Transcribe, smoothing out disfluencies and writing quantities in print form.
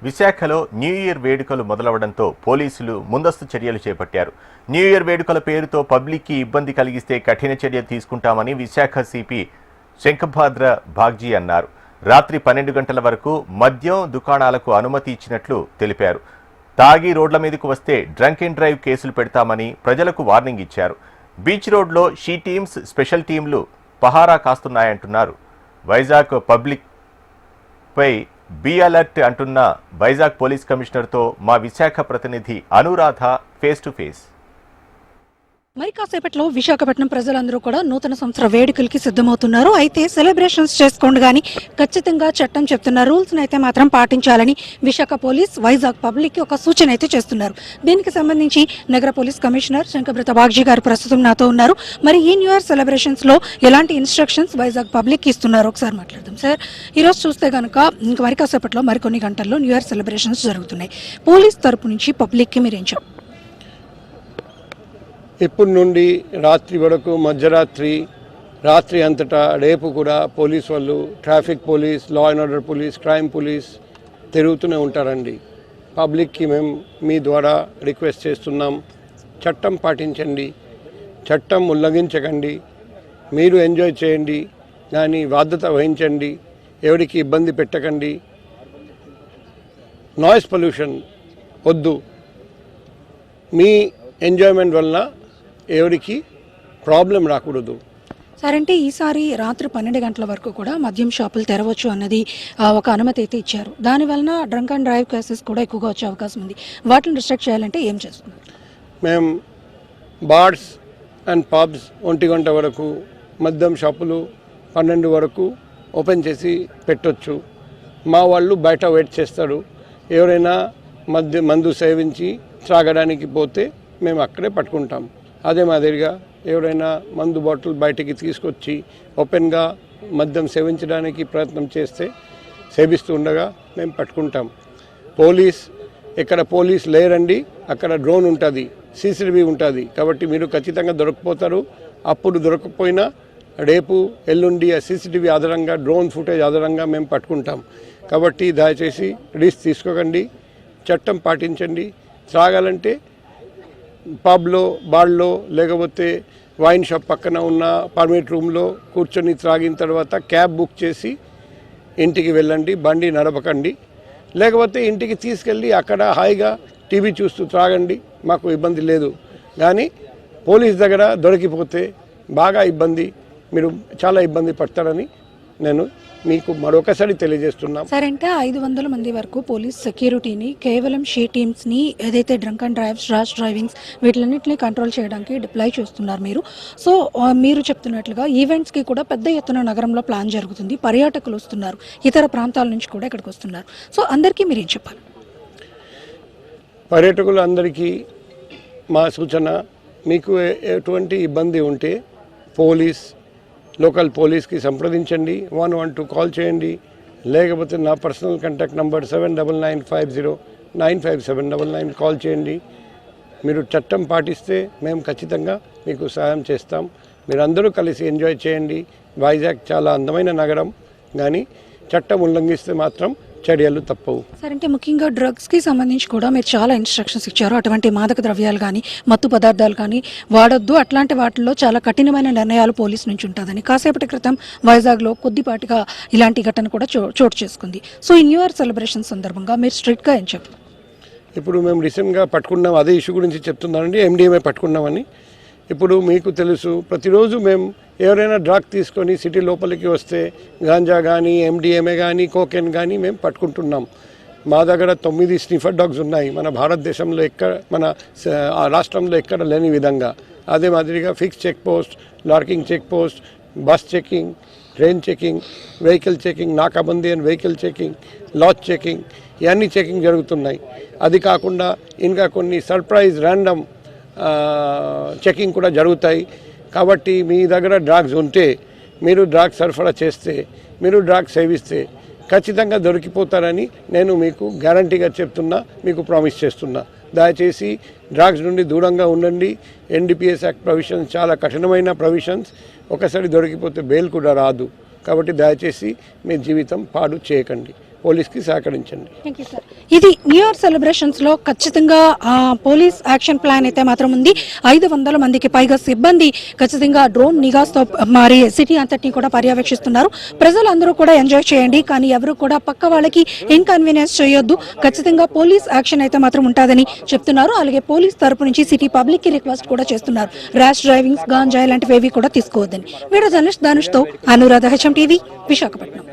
విశాఖలో new year వేడుకలు మొదలవడంతో పోలీసులు ముందస్తు చర్యలు చేపట్టారు. న్యూ ఇయర్ వేడుకల పేరుతో పబ్లిక్కి ఇబ్బంది కలిగిస్తే కఠిన చర్య తీసుకుంటామని విశాఖ సిపి శంఖభాద్ర బాగ్జీ అన్నారు. రాత్రి 12 గంటల వరకు మద్యం దుకాణాలకు అనుమతి ఇచ్చినట్లు తెలిపారు. తాగి రోడ్ల మీదకు వస్తే డ్రంక్ అండ్ డ్రైవ్ కేసులు పెడతామని ప్రజలకు వార్నింగ్ ఇచ్చారు. బీచ్ రోడ్లో షీ టీమ్స్, స్పెషల్ టీంలు పహారా కాస్తున్నాయంటున్నారు. వైజాగ్ పబ్లిక్ పై బీ అలర్ట్ అంటున్న వైజాగ్ పోలీస్ కమిషనర్తో మా విశాఖ ప్రతినిధి అనురాధ ఫేస్ టు ఫేస్. మరి కాసేపట్లో విశాఖపట్నం ప్రజలందరూ కూడా నూతన సంవత్సర వేడుకలకి సిద్ధమవుతున్నారు. అయితే సెలబ్రేషన్స్ చేసుకోండి కానీ ఖచ్చితంగా చట్టం చెప్తున్న రూల్స్ అయితే మాత్రం పాటించాలని విశాఖ పోలీస్ వైజాగ్ పబ్లిక్ కి ఒక సూచన అయితే చేస్తున్నారు. దీనికి సంబంధించి నగర పోలీస్ కమిషనర్ శంఖభాద్ర బాగ్జీ గారు ప్రస్తుతం నాతో ఉన్నారు. మరి ఈ న్యూ ఇయర్ సెలబ్రేషన్స్ లో ఎలాంటి ఇన్స్ట్రక్షన్స్ వైజాగ్ పబ్లిక్ ఇస్తున్నారు ఒకసారి మాట్లాడదాం. సార్, ఈ రోజు చూస్తే కనుక ఇంకా మరి కాసేపట్లో మరికొన్ని గంటల్లో న్యూ ఇయర్ సెలబ్రేషన్స్ జరుగుతున్నాయి. పోలీస్ తరపు నుంచి పబ్లిక్ కి మీరేం చెప్పారు? ఇప్పటి నుండి రాత్రి వరకు మధ్యరాత్రి రాత్రి అంతటా రేపు కూడా పోలీస్ వాళ్ళు traffic police, law and order police, crime police తిరుగుతూనే ఉంటారండి. పబ్లిక్కి మేము మీ ద్వారా రిక్వెస్ట్ చేస్తున్నాం, చట్టం పాటించండి, చట్టం ఉల్లంఘించకండి, మీరు ఎంజాయ్ చేయండి కానీ బాధ్యత వహించండి, ఎవరికి ఇబ్బంది పెట్టకండి, నాయిస్ పొల్యూషన్ వద్దు, మీ ఎంజాయ్మెంట్ వలన ఎవరికి ప్రాబ్లం రాకూడదు. సార్, అంటే ఈసారి రాత్రి 12 గంటల వరకు కూడా మద్యం షాపులు తెరవచ్చు అన్నది ఒక అనుమతి అయితే ఇచ్చారు. దానివలన డ్రంక్ అండ్ డ్రైవ్ కేసెస్ కూడా ఎక్కువగా వచ్చే అవకాశం ఉంది. వాటిని రిస్ట్రిక్ట్ చేయాలంటే ఏం చేస్తున్నారు? మేము బార్స్ అండ్ పబ్స్ 1 గంట వరకు, మద్యం షాపులు 12 వరకు ఓపెన్ చేసి పెట్టొచ్చు. మా వాళ్ళు బయట వెయిట్ చేస్తారు. ఎవరైనా మందు సేవించి త్రాగడానికి పోతే మేము అక్కడే పట్టుకుంటాం. అదే మాదిరిగా ఎవరైనా మందు బాటిల్ బయటికి తీసుకొచ్చి ఓపెన్గా మద్యం సేవించడానికి ప్రయత్నం చేస్తే సేవిస్తూ ఉండగా మేము పట్టుకుంటాం. ఎక్కడ పోలీస్ లేరండి, అక్కడ డ్రోన్ ఉంటుంది, సీసీటీవీ ఉంటుంది. కాబట్టి మీరు ఖచ్చితంగా దొరకపోతారు. అప్పుడు దొరకకపోయినా రేపు ఎల్లుండి ఆ సీసీటీవీ ఆధారంగా, డ్రోన్ ఫుటేజ్ ఆధారంగా మేము పట్టుకుంటాం. కాబట్టి దయచేసి రిస్క్ తీసుకోకండి, చట్టం పాటించండి. త్రాగాలంటే పబ్లో, బార్లో, లేకపోతే వైన్ షాప్ పక్కన ఉన్న పర్మిట్ రూమ్లో కూర్చొని త్రాగిన తర్వాత క్యాబ్ బుక్ చేసి ఇంటికి వెళ్ళండి, బండి నడపకండి. లేకపోతే ఇంటికి తీసుకెళ్ళి అక్కడ హాయిగా టీవీ చూస్తూ త్రాగండి, మాకు ఇబ్బంది లేదు. కానీ పోలీస్ దగ్గర దొరికిపోతే బాగా ఇబ్బంది, మీరు చాలా ఇబ్బంది పడతారని నేను మీకు మరొకసారి తెలియజేస్తున్నాం. సార్, అంటే 500 మంది వరకు పోలీస్ సెక్యూరిటీని కేవలం షీ టీమ్స్ని ఏదైతే drunk and drives, rash drivings వీటిలన్నింటినీ కంట్రోల్ చేయడానికి డిప్లాయ్ చేస్తున్నారు మీరు. సో మీరు చెప్తున్నట్లుగా ఈవెంట్స్కి కూడా పెద్ద ఎత్తున నగరంలో ప్లాన్ జరుగుతుంది. పర్యాటకులు వస్తున్నారు, ఇతర ప్రాంతాల నుంచి కూడా ఇక్కడికి వస్తున్నారు. సో అందరికీ మీరు ఏం చెప్పాలి? పర్యాటకులు అందరికీ మా సూచన, మీకు ఎటువంటి ఇబ్బంది ఉంటే లోకల్ పోలీస్కి సంప్రదించండి, 112 కాల్ చేయండి. లేకపోతే నా పర్సనల్ కాంటాక్ట్ నంబర్ 7995095799 కాల్ చేయండి. మీరు చట్టం పాటిస్తే మేము ఖచ్చితంగా మీకు సహాయం చేస్తాం. మీరందరూ కలిసి ఎంజాయ్ చేయండి. వైజాగ్ చాలా అందమైన నగరం, కానీ చట్టం ఉల్లంఘిస్తే మాత్రం చర్యలు తప్పవు. సార్, అంటే ముఖ్యంగా డ్రగ్స్కి సంబంధించి కూడా మీరు చాలా ఇన్స్ట్రక్షన్స్ ఇచ్చారు. అటువంటి మాదక ద్రవ్యాలు కానీ, మత్తు పదార్థాలు కానీ వాడొద్దు, అట్లాంటి వాటిల్లో చాలా కఠినమైన నిర్ణయాలు పోలీసు నుంచి ఉంటుందని కాసేపటి క్రితం వైజాగ్లో కొద్దిపాటిగా ఇలాంటి ఘటన కూడా చోటు చేసుకుంది. సో ఈ న్యూ ఇయర్ సెలబ్రేషన్ సందర్భంగా మీరు స్ట్రిక్ట్గా ఏం చెప్పారు? ఇప్పుడు మేము రీసెంట్గా పట్టుకున్నాం, అదే ఇష్యూ గురించి చెప్తున్నానండి, MDMA పట్టుకున్నామని. ఇప్పుడు మీకు తెలుసు, ప్రతిరోజు మేము ఎవరైనా డ్రగ్ తీసుకొని సిటీ లోపలికి వస్తే గాంజా కానీ, MDMA కానీ, కోకెన్ కానీ మేము పట్టుకుంటున్నాం. మా దగ్గర 9 స్నిఫర్ డాగ్స్ ఉన్నాయి, మన భారతదేశంలో మన రాష్ట్రంలో ఎక్కడ లేని విధంగా. అదే మాదిరిగా ఫిక్స్ చెక్ పోస్ట్, లార్కింగ్ check post, bus checking, train checking, vehicle checking, నాకాబందీ and vehicle checking, lot checking, ఇవన్నీ చెకింగ్ జరుగుతున్నాయి. అది కాకుండా ఇంకా కొన్ని సర్ప్రైజ్ ర్యాండమ్ చెకింగ్ కూడా జరుగుతాయి. కాబట్టి మీ దగ్గర డ్రగ్స్ ఉంటే, మీరు డ్రగ్స్ సరఫరా చేస్తే, మీరు డ్రగ్స్ సేవిస్తే ఖచ్చితంగా దొరికిపోతారని నేను మీకు గ్యారంటీగా చెప్తున్నా, మీకు ప్రామిస్ చేస్తున్నా. దయచేసి డ్రగ్స్ నుండి దూరంగా ఉండండి. NDPS యాక్ట్ ప్రొవిజన్స్ చాలా కఠినమైన ప్రొవిజన్స్. ఒకసారి దొరికిపోతే బెయిల్ కూడా రాదు. కాబట్టి దయచేసి మీ జీవితం పాడు చేయకండి. పోలీస్కి సహకరించండి. Thank you sir. ఇది న్యూ ఇయర్ సెలబ్రేషన్స్ లో ఖచ్చితంగా పోలీస్ యాక్షన్ ప్లాన్ అయితే మాత్రం ఉంది. 500 మందికి పైగా సిబ్బంది ఖచ్చితంగా డ్రోన్ నిఘాతో మరి సిటీ అంతటిని కూడా పర్యవేక్షిస్తున్నారు. ప్రజలందరూ కూడా ఎంజాయ్ చేయండి, కానీ ఎవరు కూడా పక్క వాళ్ళకి ఇన్కన్వీనియన్స్ చేయొద్దు. ఖచ్చితంగా పోలీస్ యాక్షన్ అయితే మాత్రం ఉంటుందని చెప్తున్నారు. అలాగే పోలీస్ తరపు నుంచి సిటీ పబ్లిక్ కి రిక్వెస్ట్ కూడా చేస్తున్నారు. ర్యాష్ డ్రైవింగ్స్, గాంజాయి లాంటివి కూడా తీసుకోవద్దని. వీడియో జర్నలిస్ట్ ధనుష్తో అనురాధ, HM టీవీ, విశాఖపట్నం.